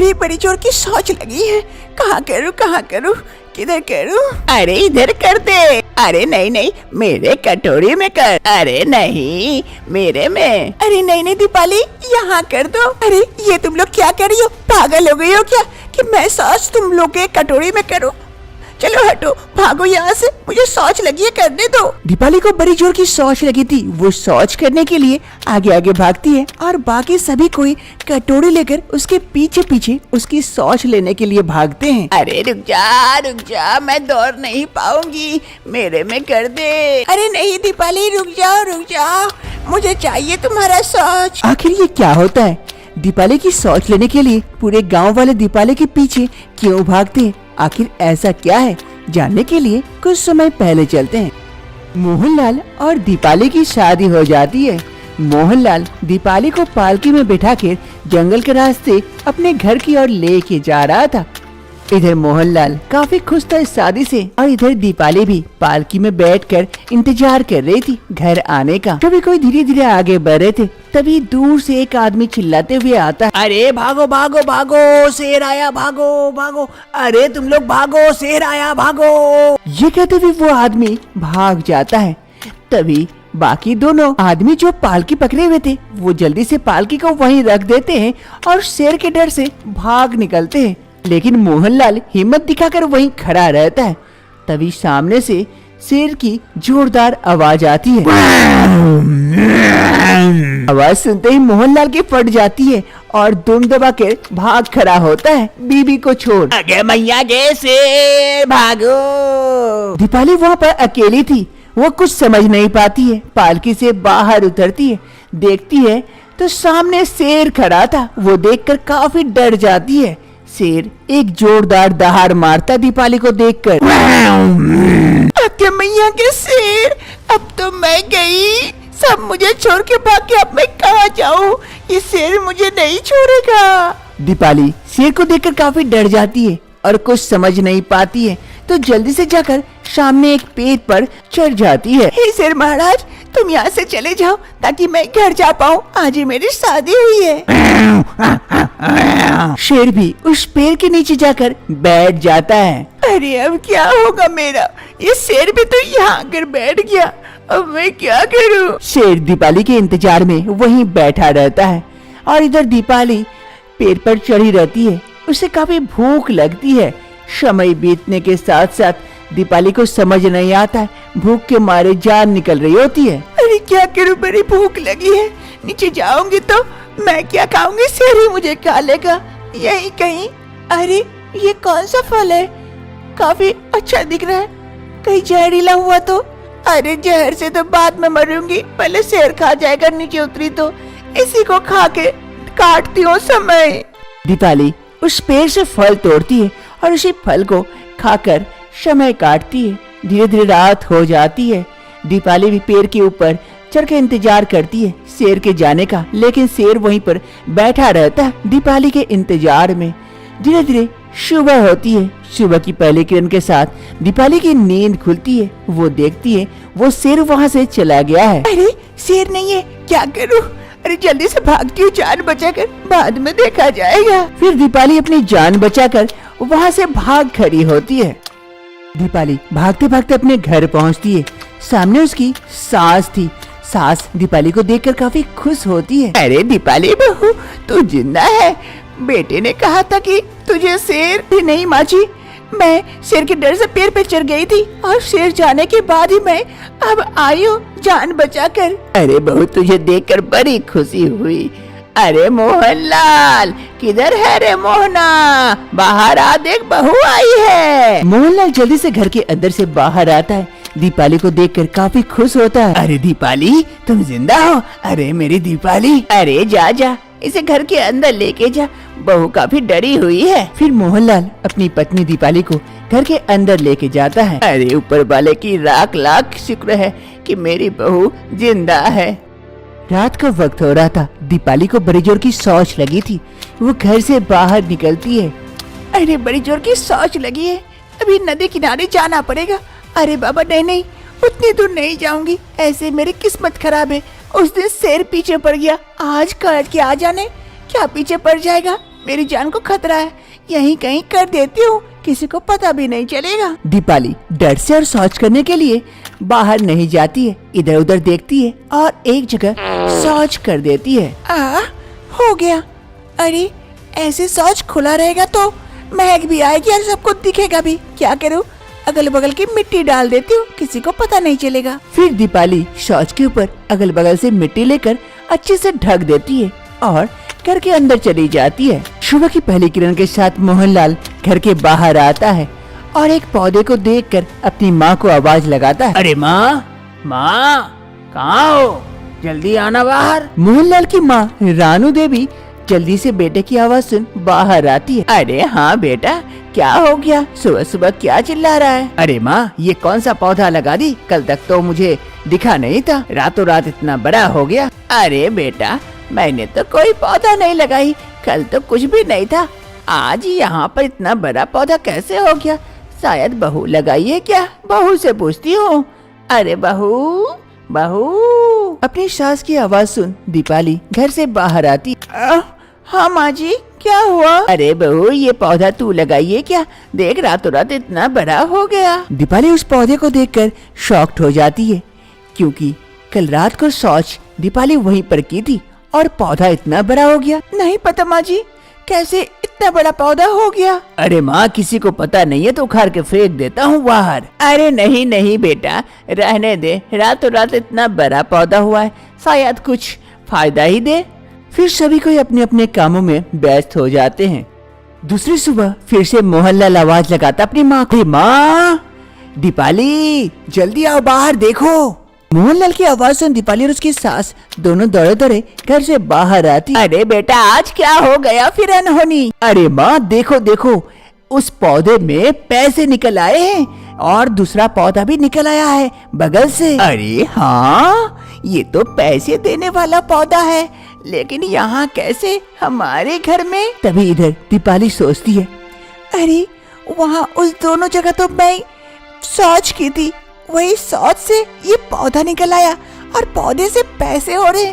अरे बड़ी जोर की सोच लगी है, कहाँ करूँ किधर करूँ? अरे इधर कर दे। अरे नहीं नहीं, मेरे कटोरी में कर। अरे नहीं, मेरे में। अरे नहीं नहीं दीपाली, यहाँ कर दो। अरे ये तुम लोग क्या कर रही हो? पागल हो गई हो क्या कि मैं सॉस तुम लोग के कटोरी में करूँ? चलो हटो, भागो यहाँ से, मुझे शौच लगी है, करने दो। दीपाली को बड़ी जोर की शौच लगी थी। वो शौच करने के लिए आगे आगे भागती है और बाकी सभी कोई कटोरी लेकर उसके पीछे पीछे उसकी शौच लेने के लिए भागते हैं। अरे रुक जा, मैं दौड़ नहीं पाऊंगी, मेरे में कर दे। अरे नहीं दीपाली, रुक जाओ, मुझे चाहिए तुम्हारा शौच। आखिर ये क्या होता है? दीपाली की शौच लेने के लिए पूरे गाँव वाले दीपाली के पीछे क्यों भागते हैं? आखिर ऐसा क्या है? जानने के लिए कुछ समय पहले चलते हैं। मोहनलाल और दीपाली की शादी हो जाती है। मोहनलाल दीपाली को पालकी में बिठाकर जंगल के रास्ते अपने घर की ओर लेके जा रहा था। इधर मोहनलाल काफी खुश था इस शादी से और इधर दीपाली भी पालकी में बैठकर इंतजार कर रही थी घर आने का। कभी कोई धीरे धीरे आगे बढ़ रहे थे, तभी दूर से एक आदमी चिल्लाते हुए आता है, अरे भागो भागो भागो, शेर आया, भागो भागो, अरे तुम लोग भागो, शेर आया, भागो। ये कहते हुए वो आदमी भाग जाता है। तभी बाकी दोनों आदमी जो पालकी पकड़े हुए थे वो जल्दी से पालकी को वहीं रख देते हैं और शेर के डर से भाग निकलते हैं। लेकिन मोहनलाल हिम्मत दिखाकर वहीं खड़ा रहता है। तभी सामने से शेर की जोरदार आवाज आती है। आवाज सुनते ही मोहनलाल की फट जाती है और दुम दबा के भाग खड़ा होता है बीबी को छोड़। अगे मैया गे शेर, भागो। दीपाली वहाँ पर अकेली थी, वो कुछ समझ नहीं पाती है। पालकी से बाहर उतरती है, देखती है तो सामने शेर खड़ा था। वो देखकर काफी डर जाती है। शेर एक जोरदार दहाड़ मारता दीपाली को देखकर। अरे मैया के शेर, अब तो मैं गई, सब मुझे छोड़ के भाग के, अब मैं कहाँ जाऊँ? ये शेर मुझे नहीं छोड़ेगा। दीपाली शेर को देखकर काफी डर जाती है और कुछ समझ नहीं पाती है, तो जल्दी से जाकर सामने एक पेड़ पर चढ़ जाती है। हे शेर महाराज, तुम यहाँ से चले जाओ ताकि मैं घर जा पाऊँ, आज ही मेरी शादी हुई है। शेर भी उस पेड़ के नीचे जाकर बैठ जाता है। अरे अब क्या होगा मेरा? ये शेर भी तो यहाँ आकर बैठ गया, अब मैं क्या करूँ? शेर दीपाली के इंतजार में वहीं बैठा रहता है और इधर दीपाली पेड़ पर चढ़ी रहती है। उसे काफी भूख लगती है। समय बीतने के साथ साथ दीपाली को समझ नहीं आता है, भूख के मारे जान निकल रही होती है। अरे क्या करूं, बड़ी भूख लगी है, नीचे जाऊंगी तो मैं क्या खाऊंगी? शेर ही मुझे खा लेगा यही कहीं। अरे ये कौन सा फल है? काफी अच्छा दिख रहा है, कहीं जहरीला हुआ तो? अरे जहर से तो बाद में मरूंगी, पहले शेर खा जाएगा, नीचे उतरी तो इसी को खा के काटती हूँ समय। दीपाली उस पेड़ से फल तोड़ती है और उसी फल को खाकर समय काटती है। धीरे धीरे रात हो जाती है। दीपाली भी पेड़ के ऊपर चढ़ के इंतजार करती है शेर के जाने का, लेकिन शेर वहीं पर बैठा रहता है दीपाली के इंतजार में। धीरे धीरे सुबह होती है। सुबह की पहली किरण के साथ दीपाली की नींद खुलती है। वो देखती है वो शेर वहाँ से चला गया है। अरे शेर नहीं है, क्या करूँ? अरे जल्दी से भागती हूँ जान बचाकर, बाद में देखा जाएगा। फिर दीपाली अपनी जान बचाकर वहाँ से भाग खड़ी होती है। दीपाली भागते भागते अपने घर पहुँचती है। सामने उसकी सास थी। सास दीपाली को देखकर काफी खुश होती है। अरे दीपाली बहू, तू जिंदा है। बेटे ने कहा था कि तुझे शेर भी नहीं माची। मैं शेर के डर से पेड़ पे चढ़ गई थी और शेर जाने के बाद ही मैं अब आई हूँ जान बचाकर। अरे बहू, तुझे देखकर बड़ी खुशी हुई। अरे मोहनलाल, किधर है रे मोहना? बाहर आ देख, बहू आई है। मोहनलाल जल्दी से घर के अंदर से बाहर आता है। दीपाली को देखकर काफी खुश होता है। अरे दीपाली, तुम जिंदा हो? अरे मेरी दीपाली, अरे जा जा, इसे घर के अंदर लेके जा, बहू काफी डरी हुई है। फिर मोहनलाल अपनी पत्नी दीपाली को घर के अंदर लेके जाता है। अरे ऊपर वाले की लाख लाख शुक्र है कि मेरी बहू जिंदा है। रात का वक्त हो रहा था। दीपाली को बड़ी जोर की शौच लगी थी। वो घर से बाहर निकलती है। अरे बड़ी जोर की शौच लगी है, अभी नदी किनारे जाना पड़ेगा। अरे बाबा नहीं नहीं, उतनी दूर नहीं जाऊंगी, ऐसे मेरी किस्मत खराब है। उस दिन शेर पीछे पड़ गया, आज काट के आ जाने क्या पीछे पड़ जाएगा, मेरी जान को खतरा है, यहीं कहीं कर देती हूँ, किसी को पता भी नहीं चलेगा। दीपाली डर से और शौच करने के लिए बाहर नहीं जाती है, इधर उधर देखती है और एक जगह शौच कर देती है। हो गया। अरे ऐसे शौच खुला रहेगा तो महक भी आएगी और सबको दिखेगा भी। क्या करूँ, अगल बगल की मिट्टी डाल देती हूँ, किसी को पता नहीं चलेगा। फिर दीपाली शौच के ऊपर अगल बगल से मिट्टी लेकर अच्छे से ढक देती है और घर के अंदर चली जाती है। सुबह की पहली किरण के साथ मोहनलाल घर के बाहर आता है और एक पौधे को देखकर अपनी माँ को आवाज लगाता है। अरे माँ, माँ कहाँ हो, जल्दी आना बाहर। मोहनलाल की माँ रानू देवी जल्दी से बेटे की आवाज सुन बाहर आती है। अरे हाँ बेटा, क्या हो गया, सुबह सुबह क्या चिल्ला रहा है? अरे माँ, ये कौन सा पौधा लगा दी, कल तक तो मुझे दिखा नहीं था, रातों रात इतना बड़ा हो गया। अरे बेटा, मैंने तो कोई पौधा नहीं लगाई, कल तो कुछ भी नहीं था, आज यहाँ पर इतना बड़ा पौधा कैसे हो गया? शायद बहू लगाई है क्या? बहू से पूछती हूँ। अरे बहू, बहू। अपनी सास की आवाज सुन दीपाली घर से बाहर आती। हाँ माँ जी, क्या हुआ? अरे बहू, ये पौधा तू लगाई है क्या? देख रातों रात इतना बड़ा हो गया। दीपाली उस पौधे को देखकर शॉक्ड हो जाती है, क्योंकि कल रात को शौच दीपाली वहीं पर की थी और पौधा इतना बड़ा हो गया। नहीं पता माँ जी, कैसे इतना बड़ा पौधा हो गया? अरे माँ, किसी को पता नहीं है तो उखाड़ के फेंक देता हूँ बाहर। अरे नहीं नहीं बेटा, रहने दे, रातों रात इतना बड़ा पौधा हुआ है, शायद कुछ फायदा ही दे। फिर सभी कोई अपने अपने कामों में व्यस्त हो जाते हैं। दूसरी सुबह फिर से मोहनलाल आवाज लगाता अपनी माँ को। माँ, दीपाली जल्दी आओ बाहर देखो। मोहनलाल की आवाज सुन दीपाली और उसकी सास दोनों दौड़े दौड़े घर से बाहर आती। अरे बेटा, आज क्या हो गया फिर अनहोनी? अरे माँ देखो देखो, उस पौधे में पैसे निकल आए हैं और दूसरा पौधा भी निकल आया है बगल से। अरे हाँ, ये तो पैसे देने वाला पौधा है, लेकिन यहाँ कैसे हमारे घर में? तभी इधर दीपाली सोचती है, अरे वहाँ उस दोनों जगह तो मैं शौच की थी, वही शौच से ये पौधा निकल आया और पौधे से पैसे हो रहे,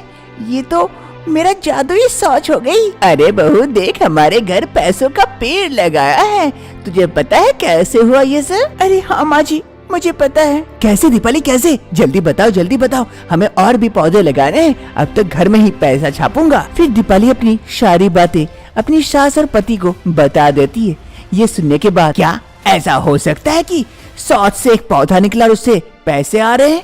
ये तो मेरा जादुई शौच हो गई। अरे बहू देख, हमारे घर पैसों का पेड़ लगाया है, तुझे पता है कैसे हुआ ये सब? अरे हाँ माँ जी, मुझे पता है। कैसे दीपाली, कैसे? जल्दी बताओ जल्दी बताओ, हमें और भी पौधे लगाने हैं, अब तक घर में ही पैसा छापूंगा। फिर दीपाली अपनी सारी बातें अपनी सास और पति को बता देती है। ये सुनने के बाद, क्या ऐसा हो सकता है कि शौच से एक पौधा निकला और उससे पैसे आ रहे हैं?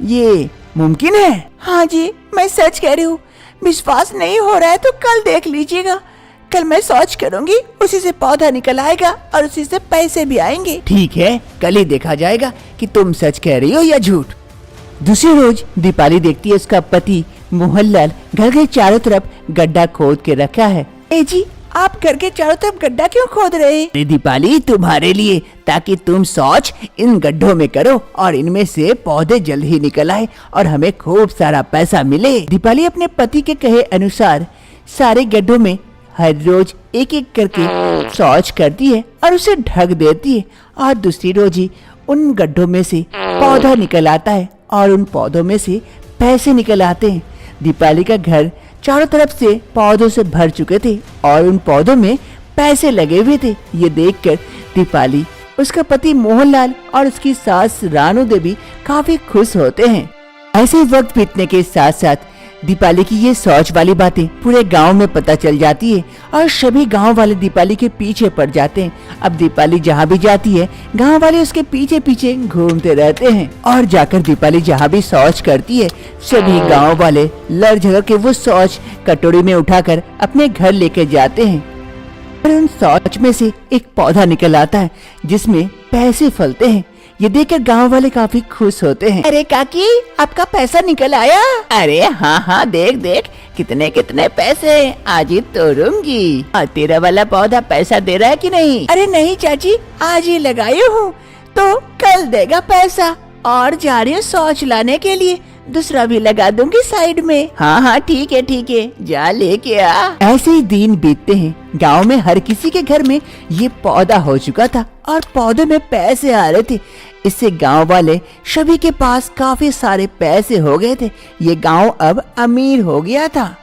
ये मुमकिन है? हाँ जी, मैं सच कह रही हूँ, विश्वास नहीं हो रहा है तो कल देख लीजिएगा, कल मैं शौच करूंगी, उसी से पौधा निकल आएगा और उसी से पैसे भी आएंगे। ठीक है, कल ही देखा जाएगा कि तुम सच कह रही हो या झूठ। दूसरी रोज दीपाली देखती है उसका पति मोहनलाल घर के चारों तरफ गड्ढा खोद के रखा है। ए जी, आप घर के चारों तरफ गड्ढा क्यों खोद रहे हैं? दीपाली, तुम्हारे लिए, ताकि तुम शौच इन गड्ढों में करो और इनमें से पौधे जल्द ही निकल आए और हमें खूब सारा पैसा मिले। दीपाली अपने पति के कहे अनुसार सारे गड्ढों में हर रोज एक एक करके शौच करती है और उसे ढक देती है और दूसरी रोज ही उन गड्ढों में से पौधा निकल आता है और उन पौधों में से पैसे निकल आते हैं। दीपाली का घर चारों तरफ से पौधों से भर चुके थे और उन पौधों में पैसे लगे हुए थे। ये देखकर दीपाली, उसका पति मोहनलाल और उसकी सास रानू देवी काफी खुश होते हैं। ऐसे वक्त बीतने के साथ साथ दीपाली की ये शौच वाली बातें पूरे गांव में पता चल जाती है और सभी गांव वाले दीपाली के पीछे पड़ जाते हैं। अब दीपाली जहाँ भी जाती है, गांव वाले उसके पीछे पीछे घूमते रहते हैं और जाकर दीपाली जहाँ भी शौच करती है, सभी गांव वाले लड़ झगड़ के वो शौच कटोरी में उठाकर अपने घर लेके जाते हैं और उन शौच में से एक पौधा निकल आता है जिसमें पैसे फलते हैं। ये देखकर गांव वाले काफी खुश होते हैं। अरे काकी, आपका पैसा निकल आया? अरे हाँ हाँ, देख देख कितने कितने पैसे, आज ही तोड़ूंगी। और तेरा वाला पौधा पैसा दे रहा है कि नहीं? अरे नहीं चाची, आज ही लगाई हूँ तो कल देगा पैसा, और जा रही हूँ शौच लाने के लिए, दूसरा भी लगा दूंगी साइड में। हाँ हाँ ठीक है, जा लेके आ। ऐसे ही दिन बीतते हैं। गांव में हर किसी के घर में ये पौधा हो चुका था और पौधे में पैसे आ रहे थे। इससे गांव वाले सभी के पास काफी सारे पैसे हो गए थे। ये गांव अब अमीर हो गया था।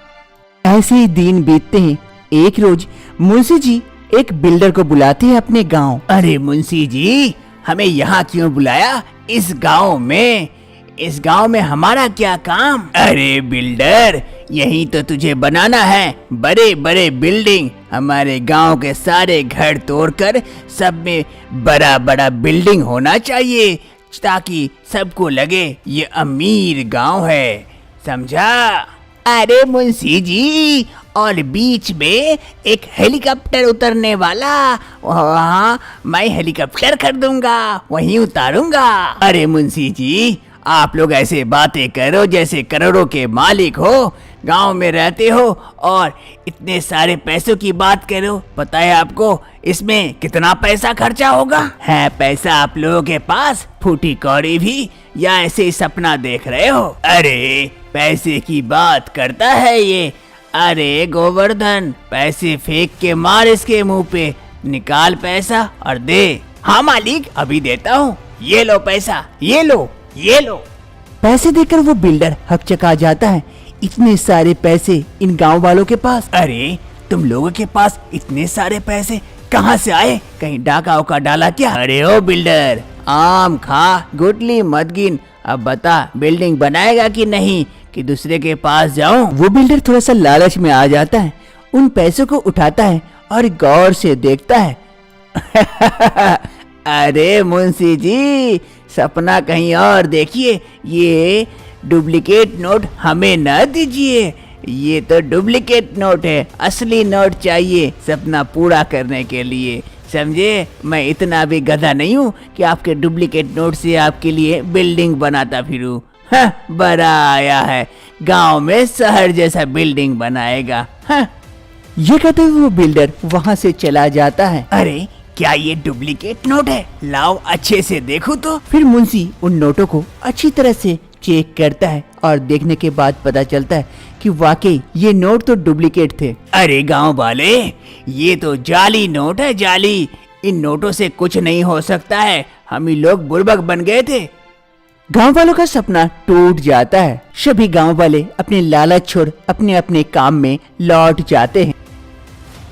ऐसे ही दिन बीतते हैं। एक रोज मुंशी जी एक बिल्डर को बुलाते हैं अपने गांव। अरे मुंशी जी, हमें यहाँ क्यों बुलाया? इस गांव में हमारा क्या काम? अरे बिल्डर, यही तो तुझे बनाना है बड़े बड़े बिल्डिंग। हमारे गांव के सारे घर तोड़कर सब में बड़ा बड़ा बिल्डिंग होना चाहिए, ताकि सबको लगे ये अमीर गांव है, समझा? अरे मुंशी जी, और बीच में एक हेलीकॉप्टर उतरने वाला, वहाँ मैं हेलीकॉप्टर कर दूंगा, वहीं उतारूंगा। अरे मुंशी जी, आप लोग ऐसे बातें करो जैसे करोड़ों के मालिक हो, गांव में रहते हो और इतने सारे पैसों की बात करो। पता है आपको इसमें कितना पैसा खर्चा होगा? है पैसा आप लोगों के पास फूटी कौड़ी भी, या ऐसे ही सपना देख रहे हो? अरे पैसे की बात करता है ये। अरे गोवर्धन, पैसे फेंक के मार इसके मुंह पे, निकाल पैसा और दे। हाँ मालिक, अभी देता हूँ, ये लो पैसा, ये लो। पैसे देकर वो बिल्डर हकचका जाता है। इतने सारे पैसे इन गांव वालों के पास। अरे तुम लोगों के पास इतने सारे पैसे कहाँ से आए? कहीं डाका का डाला क्या? अरे ओ बिल्डर, आम खा, गुटली मत गिन। अब बता, बिल्डिंग बनाएगा कि नहीं, कि दूसरे के पास जाऊं? वो बिल्डर थोड़ा सा लालच में आ जाता है, उन पैसों को उठाता है और गौर से देखता है। अरे मुंशी जी, सपना कहीं और देखिए, ये डुप्लीकेट नोट हमें न दीजिए, ये तो डुप्लीकेट नोट है, असली नोट चाहिए सपना पूरा करने के लिए, समझे? मैं इतना भी गधा नहीं हूँ कि आपके डुप्लीकेट नोट से आपके लिए बिल्डिंग बनाता फिरूं। हाँ, बड़ा आया है, गांव में शहर जैसा बिल्डिंग बनाएगा। हाँ। ये कहते हुए वो बिल्डर वहाँ से चला जाता है। अरे क्या ये डुप्लीकेट नोट है? लाओ अच्छे से देखो तो। फिर मुंशी उन नोटों को अच्छी तरह से चेक करता है और देखने के बाद पता चलता है कि वाकई ये नोट तो डुप्लीकेट थे। अरे गांव वाले, ये तो जाली नोट है, जाली। इन नोटों से कुछ नहीं हो सकता है, हम ही लोग बुड़बक बन गए थे। गांव वालों का सपना टूट जाता है। सभी गांव वाले अपने लालच छोड़ अपने अपने काम में लौट जाते हैं।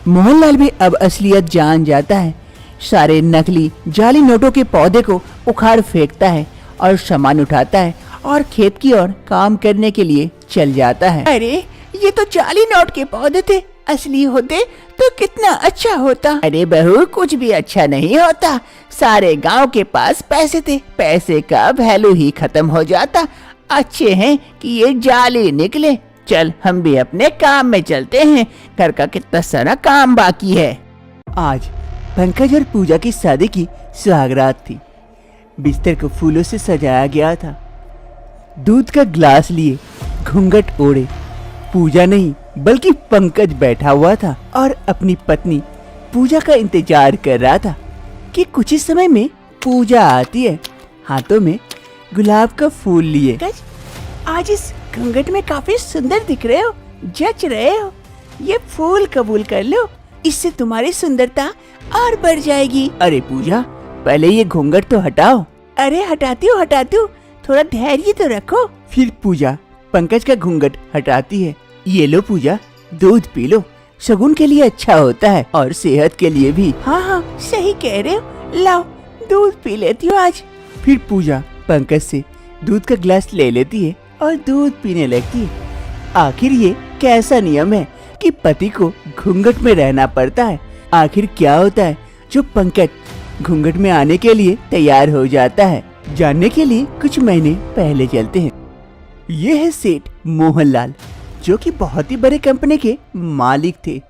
मोहनलाल भी अब असलियत जान जाता है। सारे नकली जाली नोटों के पौधे को उखाड़ फेंकता है और सामान उठाता है और खेत की ओर काम करने के लिए चल जाता है। अरे ये तो जाली नोट के पौधे थे, असली होते तो कितना अच्छा होता। अरे बहू, कुछ भी अच्छा नहीं होता, सारे गांव के पास पैसे थे, पैसे का वैल्यू ही खत्म हो जाता। अच्छे हैं कि ये जाली निकले। चल हम भी अपने काम में चलते हैं, घर का कितना सारा काम बाकी है। आज पंकज और पूजा की शादी की सुहागरात थी। बिस्तर को फूलों से सजाया गया था। दूध का ग्लास लिए घूंघट ओढ़े पूजा नहीं बल्कि पंकज बैठा हुआ था और अपनी पत्नी पूजा का इंतजार कर रहा था कि कुछ ही समय में पूजा आती है, हाथों में गुलाब का फूल लिए। आज इस घूंघट में काफी सुंदर दिख रहे हो, जच रहे हो। ये फूल कबूल कर लो, इससे तुम्हारी सुंदरता और बढ़ जाएगी। अरे पूजा, पहले ये घूंघट तो हटाओ। अरे हटाती हूँ, थोड़ा धैर्य तो रखो। फिर पूजा पंकज का घूंघट हटाती है। ये लो पूजा, दूध पी लो, शगुन के लिए अच्छा होता है और सेहत के लिए भी। हाँ, सही कह रहे हो, लाओ दूध पी लेती हूँ आज। फिर पूजा पंकज से दूध का गिलास ले लेती है और दूध पीने लगती है। आखिर ये कैसा नियम है कि पति को घूंघट में रहना पड़ता है? आखिर क्या होता है जो पंकज घूंघट में आने के लिए तैयार हो जाता है? जानने के लिए कुछ महीने पहले चलते हैं। ये है सेठ मोहनलाल, जो कि बहुत ही बड़े कंपनी के मालिक थे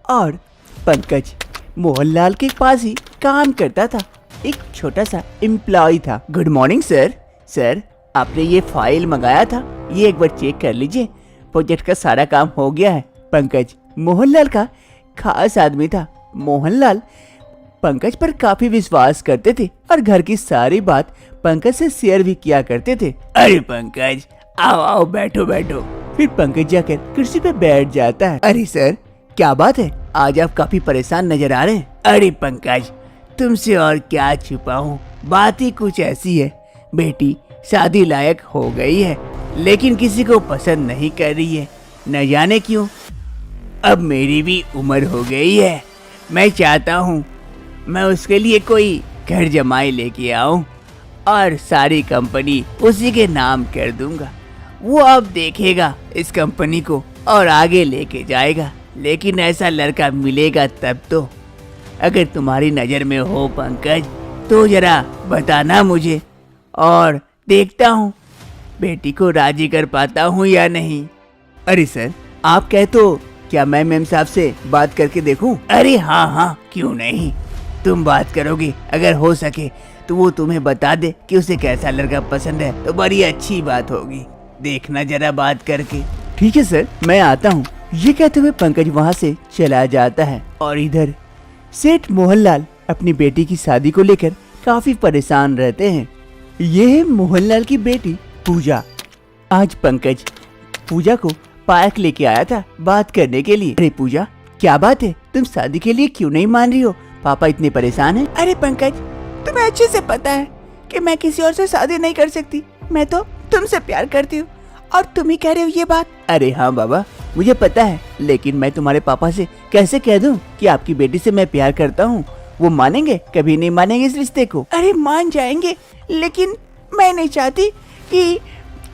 और पंकज मोहनलाल के पास ही काम करता था, एक छोटा सा एम्प्लॉय था। Good morning sir. सर, आपने ये फाइल मंगाया था, ये एक बार चेक कर लीजिए, प्रोजेक्ट का सारा काम हो गया है। पंकज मोहनलाल का खास आदमी था। मोहनलाल पंकज पर काफी विश्वास करते थे और घर की सारी बात पंकज से शेयर भी किया करते थे। अरे पंकज, आओ आओ, बैठो बैठो। फिर पंकज जाकर कुर्सी पे बैठ जाता है। अरे सर, क्या बात है, आज आप काफी परेशान नजर आ रहे हैं। अरे पंकज, तुमसे और क्या छुपाऊं, बात ही कुछ ऐसी है। बेटी शादी लायक हो गई है, लेकिन किसी को पसंद नहीं कर रही है, न जाने क्यों। अब मेरी भी उम्र हो गई है, मैं चाहता हूँ मैं उसके लिए कोई घर जमाई लेके आऊं और सारी कंपनी उसी के नाम कर दूंगा। वो अब देखेगा इस कंपनी को और आगे लेके जाएगा। लेकिन ऐसा लड़का मिलेगा तब तो। अगर तुम्हारी नज़र में हो पंकज तो जरा बताना मुझे, और देखता हूँ बेटी को राजी कर पाता हूँ या नहीं। अरे सर, आप कहे तो क्या मैं मैम साहब से बात करके देखूं? अरे हाँ हाँ, क्यों नहीं, तुम बात करोगे। अगर हो सके तो वो तुम्हें बता दे कि उसे कैसा लड़का पसंद है तो बड़ी अच्छी बात होगी। देखना जरा बात करके। ठीक है सर, मैं आता हूँ। ये कहते हुए पंकज वहाँ से चला जाता है और इधर सेठ मोहनलाल अपनी बेटी की शादी को लेकर काफी परेशान रहते हैं। ये है मोहनलाल की बेटी पूजा। आज पंकज पूजा को पार्क लेके आया था बात करने के लिए। अरे पूजा, क्या बात है, तुम शादी के लिए क्यों नहीं मान रही हो? पापा इतने परेशान हैं। अरे पंकज, तुम्हें अच्छे से पता है कि मैं किसी और से शादी नहीं कर सकती। मैं तो तुमसे प्यार करती हूँ और तुम ही कह रहे हो ये बात। अरे हाँ बाबा, मुझे पता है, लेकिन मैं तुम्हारे पापा से कैसे कह दूं कि आपकी बेटी से मैं प्यार करता हूँ? वो मानेंगे? कभी नहीं मानेंगे इस रिश्ते को। अरे मान जाएंगे, लेकिन मैं नहीं चाहती कि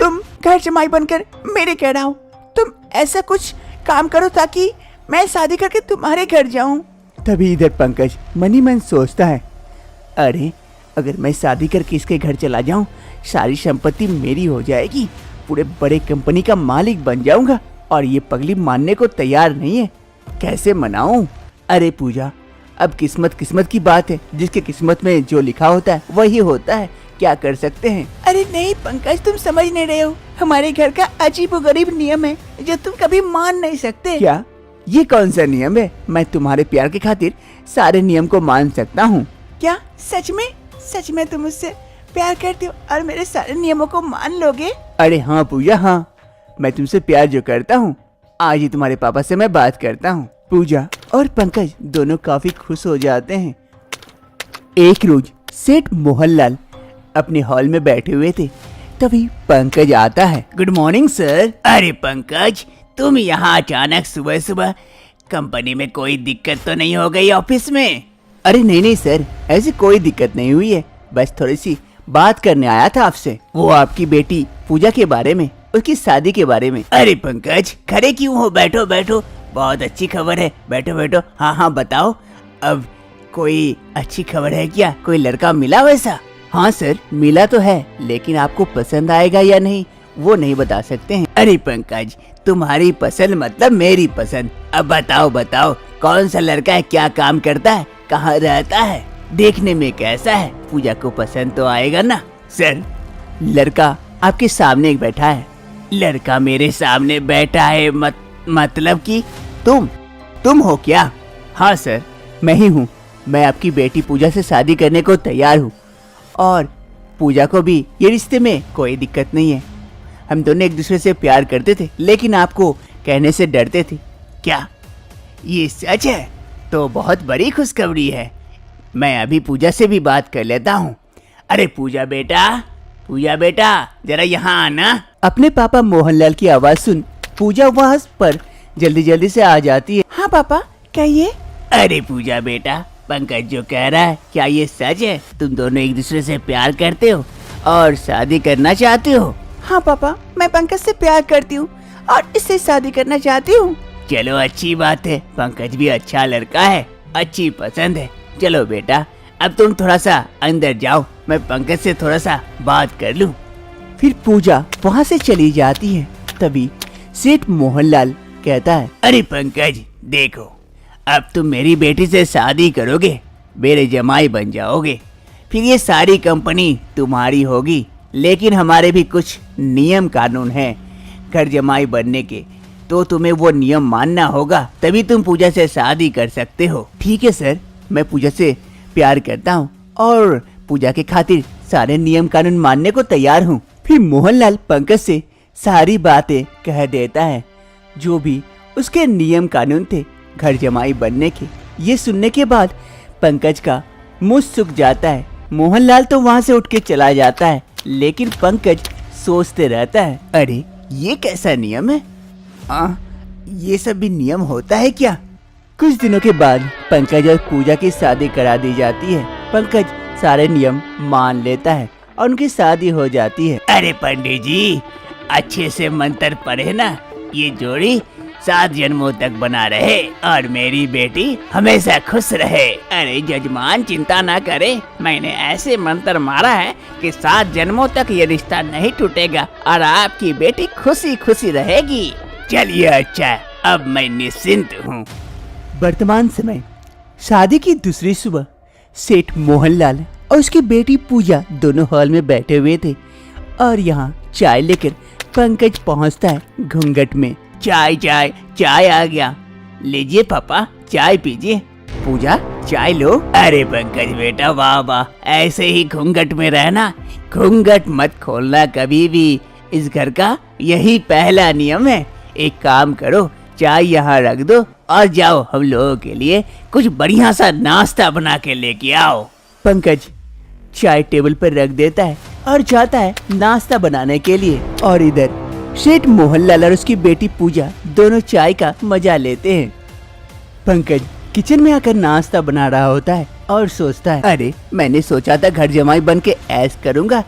तुम घर जमाई बनकर मेरे कह रहा हो। तुम ऐसा कुछ काम करो ताकि मैं शादी करके तुम्हारे घर जाऊं। तभी इधर पंकज मनी मन सोचता है, अरे अगर मैं शादी करके इसके घर चला जाऊं, सारी संपत्ति मेरी हो जाएगी, पूरे बड़े कंपनी का मालिक बन जाऊंगा। और ये पगली मानने को तैयार नहीं है, कैसे मनाऊं? अरे पूजा, अब किस्मत किस्मत की बात है, जिसके किस्मत में जो लिखा होता है वही होता है, क्या कर सकते हैं। अरे नहीं पंकज, तुम समझ नहीं रहे हो। हमारे घर का अजीबोगरीब नियम है जो तुम कभी मान नहीं सकते। क्या? ये कौन सा नियम है? मैं तुम्हारे प्यार के खातिर सारे नियम को मान सकता हूँ। क्या सच में? सच में तुम मुझसे प्यार करते हो और मेरे सारे नियमों को मान लोगे? अरे हाँ पूजा, हाँ, मैं तुमसे प्यार जो करता हूँ, आज ही तुम्हारे पापा से मैं बात करता हूँ। पूजा और पंकज दोनों काफी खुश हो जाते हैं। एक रोज सेठ मोहनलाल अपने हॉल में बैठे हुए थे, तभी पंकज आता है। Good morning sir. अरे पंकज, तुम यहाँ अचानक सुबह सुबह, कंपनी में कोई दिक्कत तो नहीं हो गई ऑफिस में? अरे नहीं नहीं सर, ऐसी कोई दिक्कत नहीं हुई है, बस थोड़ी सी बात करने आया था आपसे, वो आपकी बेटी पूजा के बारे में, उसकी शादी के बारे में। अरे पंकज, खड़े क्यों हो? बैठो बैठो, बहुत अच्छी खबर है, बैठो बैठो। हाँ हाँ बताओ, अब कोई अच्छी खबर है क्या? कोई लड़का मिला वैसा? हाँ सर, मिला तो है, लेकिन आपको पसंद आएगा या नहीं वो नहीं बता सकते हैं। अरे पंकज, तुम्हारी पसंद मतलब मेरी पसंद। अब बताओ बताओ, कौन सा लड़का है, क्या काम करता है, कहाँ रहता है, देखने में कैसा है? पूजा को पसंद तो आएगा ना? सर, लड़का आपके सामने बैठा है। लड़का मेरे सामने बैठा है? मतलब कि तुम हो क्या? हाँ सर, मैं ही हूँ। मैं आपकी बेटी पूजा से शादी करने को तैयार हूँ और पूजा को भी ये रिश्ते में कोई दिक्कत नहीं है। हम दोनों एक दूसरे से प्यार करते थे, लेकिन आपको कहने से डरते थे। क्या ये सच है? तो बहुत बड़ी खुशखबरी है। मैं अभी पूजा से भी बात कर लेता हूँ। अरे पूजा बेटा जरा यहाँ आना। अपने पापा मोहनलाल की आवाज सुन पूजा वहाँ पर जल्दी जल्दी से आ जाती है। हाँ पापा, कहिए। अरे पूजा बेटा, पंकज जो कह रहा है क्या ये सच है? तुम दोनों एक दूसरे से प्यार करते हो और शादी करना चाहते हो? हाँ पापा, मैं पंकज से प्यार करती हूँ और इससे शादी करना चाहती हूँ। चलो अच्छी बात है, पंकज भी अच्छा लड़का है, अच्छी पसंद है। चलो बेटा, अब तुम थोड़ा सा अंदर जाओ, मैं पंकज से थोड़ा सा बात कर लूँ। फिर पूजा वहाँ से चली जाती है। तभी सेठ मोहनलाल कहता है, अरे पंकज देखो, अब तुम मेरी बेटी से शादी करोगे, मेरे जमाई बन जाओगे, फिर ये सारी कंपनी तुम्हारी होगी। लेकिन हमारे भी कुछ नियम कानून हैं घर जमाई बनने के, तो तुम्हें वो नियम मानना होगा, तभी तुम पूजा से शादी कर सकते हो। ठीक है सर, मैं पूजा से प्यार करता हूँ और पूजा के खातिर सारे नियम कानून मानने को तैयार हूँ। फिर मोहनलाल पंकज से सारी बातें कह देता है, जो भी उसके नियम कानून थे घर जमाई बनने के। ये सुनने के बाद पंकज का मुंह सूख जाता है। मोहनलाल तो वहाँ से उठ के चला जाता है, लेकिन पंकज सोचते रहता है, अरे ये कैसा नियम है? ये सब भी नियम होता है क्या? कुछ दिनों के बाद पंकज और पूजा की शादी करा दी जाती है। पंकज सारे नियम मान लेता है और उनकी शादी हो जाती है। अरे पंडित जी, अच्छे से मंत्र पढ़े ना, ये जोड़ी 7 जन्मों तक बना रहे और मेरी बेटी हमेशा खुश रहे। अरे जजमान चिंता ना करे, मैंने ऐसे मंत्र मारा है कि 7 जन्मों तक ये रिश्ता नहीं टूटेगा और आपकी बेटी खुशी खुशी रहेगी। चलिए अच्छा, अब मैं निश्चिंत हूँ। वर्तमान समय शादी की दूसरी सुबह सेठ मोहनलाल और उसकी बेटी पूजा दोनों हॉल में बैठे हुए थे और यहाँ चाय लेकर पंकज पहुँचता है घूंघट में। चाय चाय चाय आ गया, लीजिए पापा चाय पीजिए। पूजा चाय लो। अरे पंकज बेटा, वाह वाह, ऐसे ही घूंघट में रहना, घूंघट मत खोलना कभी भी, इस घर का यही पहला नियम है। एक काम करो, चाय यहाँ रख दो और जाओ हम लोगों के लिए कुछ बढ़िया सा नाश्ता बना के लेके आओ। पंकज चाय टेबल पर रख देता है और जाता है नाश्ता बनाने के लिए। और इधर सेठ मोहनलाल और उसकी बेटी पूजा दोनों चाय का मजा लेते हैं। पंकज किचन में आकर नाश्ता बना रहा होता है और सोचता है, अरे मैंने सोचा था घर जमाई बन के ऐश करूंगा,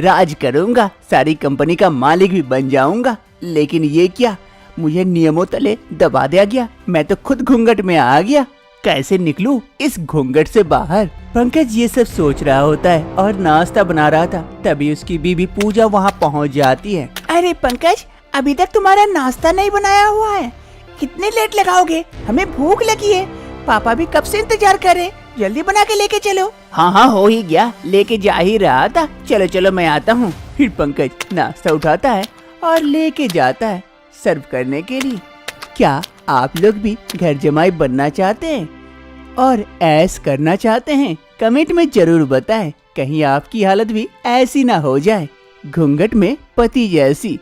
राज करूंगा, सारी कंपनी का मालिक भी बन जाऊंगा, लेकिन ये क्या, मुझे नियमों तले दबा दिया गया। मैं तो खुद घूंघट में आ गया, कैसे निकलूं इस घूंघट से बाहर। पंकज ये सब सोच रहा होता है और नाश्ता बना रहा था, तभी उसकी बीवी पूजा वहाँ पहुँच जाती है। अरे पंकज, अभी तक तुम्हारा नाश्ता नहीं बनाया हुआ है, कितने लेट लगाओगे? हमें भूख लगी है, पापा भी कब से इंतजार कर रहे, जल्दी बना के लेके चलो। हाँ हाँ हो ही गया, लेके जा ही रहा था, चलो चलो मैं आता हूँ। फिर पंकज नाश्ता उठाता है और लेके जाता है सर्व करने के लिए। क्या आप लोग भी घर जमाई बनना चाहते हैं और ऐश करना चाहते हैं? कमेंट में जरूर बताएं, कहीं आपकी हालत भी ऐसी ना हो जाए घूंघट में पति जैसी।